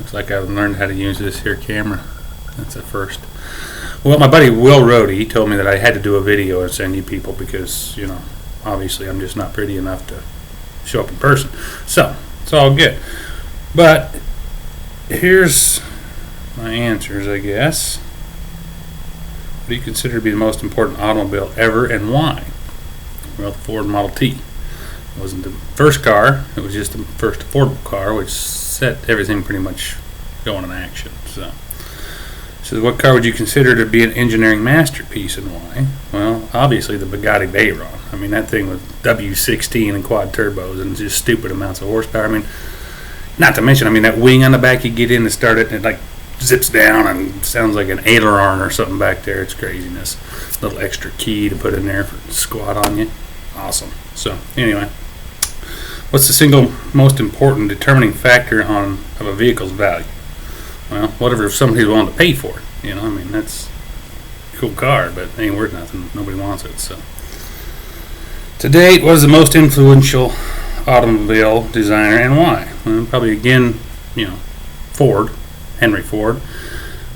Looks like I've learned how to use this here camera. That's a first. Well, my buddy Will Rohde, he told me that I had to do a video and send you people because, you know, obviously I'm just not pretty enough to show up in person. So, it's all good. But here's my answers, I guess. What do you consider to be the most important automobile ever and why? Well, the Ford Model T. It wasn't the first car, it was just the first affordable car, which set everything pretty much going in action. So what car would you consider to be an engineering masterpiece and why? Well, obviously the Bugatti Veyron. I mean, that thing with W16 and quad turbos and just stupid amounts of horsepower. I mean, not to mention, I mean, that wing on the back, you get in and start it, and it like zips down and sounds like an aileron or something back there. It's craziness. A little extra key to put in there for squat on you. Awesome. So anyway, what's the single most important determining factor of a vehicle's value? Well, whatever somebody's willing to pay for it. You know, I mean, that's a cool car, but it ain't worth nothing. Nobody wants it. So, to date, what is the most influential automobile designer and why? Well, probably again, you know, Ford, Henry Ford.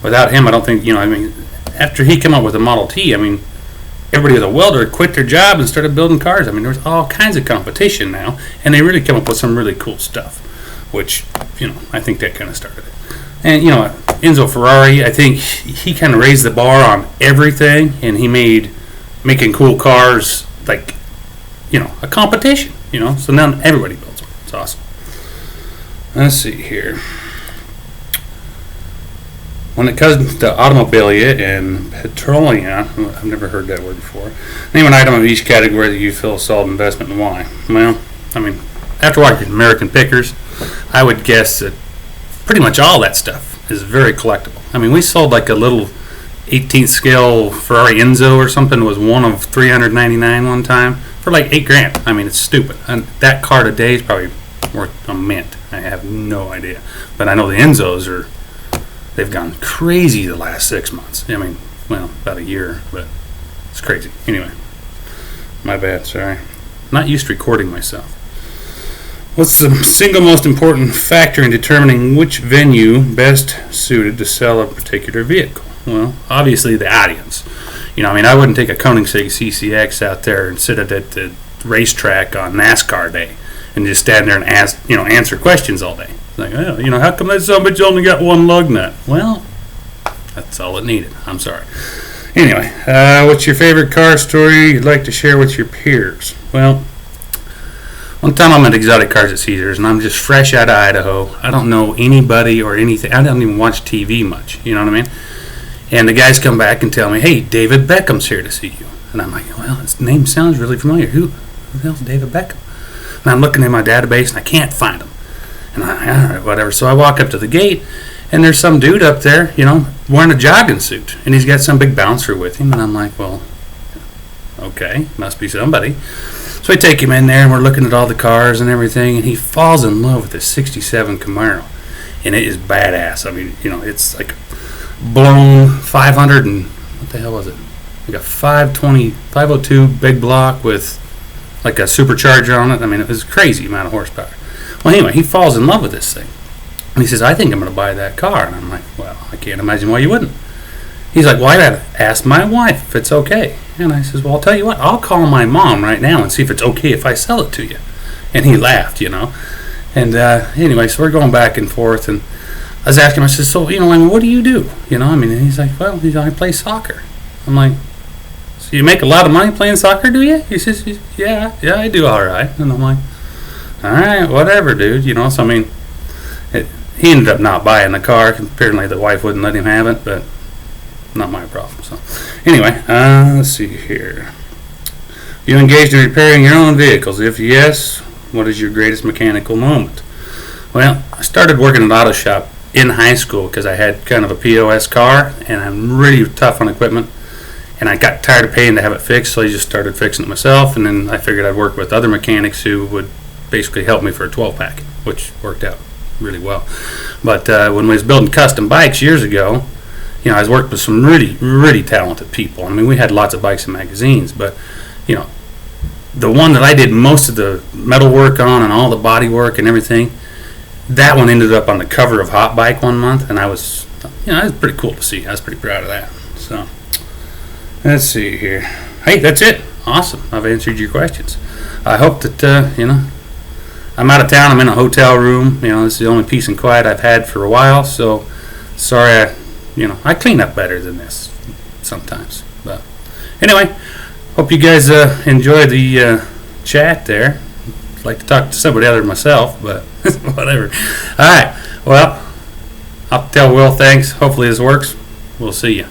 Without him, I don't think, you know, I mean, after he came up with the Model T, I mean, everybody with a welder quit their job and started building cars. I mean, there's all kinds of competition now, and they really come up with some really cool stuff, which, you know, I think that kind of started it. And, you know, Enzo Ferrari, I think he kind of raised the bar on everything, and he made making cool cars, like, you know, a competition, you know, so now everybody builds them. It's awesome. Let's see here. When it comes to automobilia and petroleum, I've never heard that word before. Name an item of each category that you feel a solid investment and why. Well, I mean, after watching American Pickers, I would guess that pretty much all that stuff is very collectible. I mean, we sold like a little 18th scale Ferrari Enzo or something, was one of 399 one time for like $8,000. I mean, it's stupid. And that car today is probably worth a mint. I have no idea. But I know the Enzos they've gone crazy the last 6 months. I mean, well, about a year, but it's crazy. Anyway, my bad, sorry. Not used to recording myself. What's the single most important factor in determining which venue best suited to sell a particular vehicle? Well, obviously the audience. You know, I mean, I wouldn't take a Koenigsegg CCX out there and sit at the racetrack on NASCAR day and just stand there and answer questions all day. Like, oh, you know, how come that somebody's only got one lug nut? Well, that's all it needed. I'm sorry. Anyway, what's your favorite car story you'd like to share with your peers? Well, one time I'm at Exotic Cars at Caesars, and I'm just fresh out of Idaho. I don't know anybody or anything. I don't even watch TV much, you know what I mean? And the guys come back and tell me, hey, David Beckham's here to see you. And I'm like, well, his name sounds really familiar. Who the hell's David Beckham? And I'm looking in my database, and I can't find him. And all right, whatever. So I walk up to the gate, and there's some dude up there, you know, wearing a jogging suit. And he's got some big bouncer with him. And I'm like, well, okay, must be somebody. So I take him in there, and we're looking at all the cars and everything, and he falls in love with this 67 Camaro. And it is badass. I mean, you know, it's like blown 500 and, what the hell was it? Like a 502 big block with like a supercharger on it. I mean, it was a crazy amount of horsepower. Well, anyway, he falls in love with this thing. And he says, I think I'm going to buy that car. And I'm like, well, I can't imagine why you wouldn't. He's like, well, I got to ask my wife if it's okay. And I says, well, I'll tell you what, I'll call my mom right now and see if it's okay if I sell it to you. And he laughed, you know. And anyway, so we're going back and forth. And I was asking him, I said, so, you know, I mean, what do you do? You know, I mean, and he's like, well, I play soccer. I'm like, so you make a lot of money playing soccer, do you? He says, yeah, I do all right. And I'm like, all right, whatever, dude. You know, so I mean, he ended up not buying the car. Apparently the wife wouldn't let him have it, but not my problem. So anyway, let's see here. You engaged in repairing your own vehicles? If yes, what is your greatest mechanical moment? Well, I started working at an auto shop in high school because I had kind of a POS car, and I'm really tough on equipment. And I got tired of paying to have it fixed, so I just started fixing it myself. And then I figured I'd work with other mechanics who would basically help me for a 12-pack, which worked out really well. But when we was building custom bikes years ago, you know, I was working with some really, really talented people. I mean, we had lots of bikes and magazines, but, you know, the one that I did most of the metal work on and all the body work and everything that one ended up on the cover of Hot Bike one month, and I was, that was pretty cool to see. I was pretty proud of that. So let's see here. Hey, that's it. Awesome. I've answered your questions. I hope that I'm out of town. I'm in a hotel room. This is the only peace and quiet I've had for a while. So sorry. I clean up better than this sometimes. But anyway, hope you guys enjoy the chat there. I'd like to talk to somebody other than myself, but whatever. All right. Well, I'll tell Will thanks. Hopefully this works. We'll see you.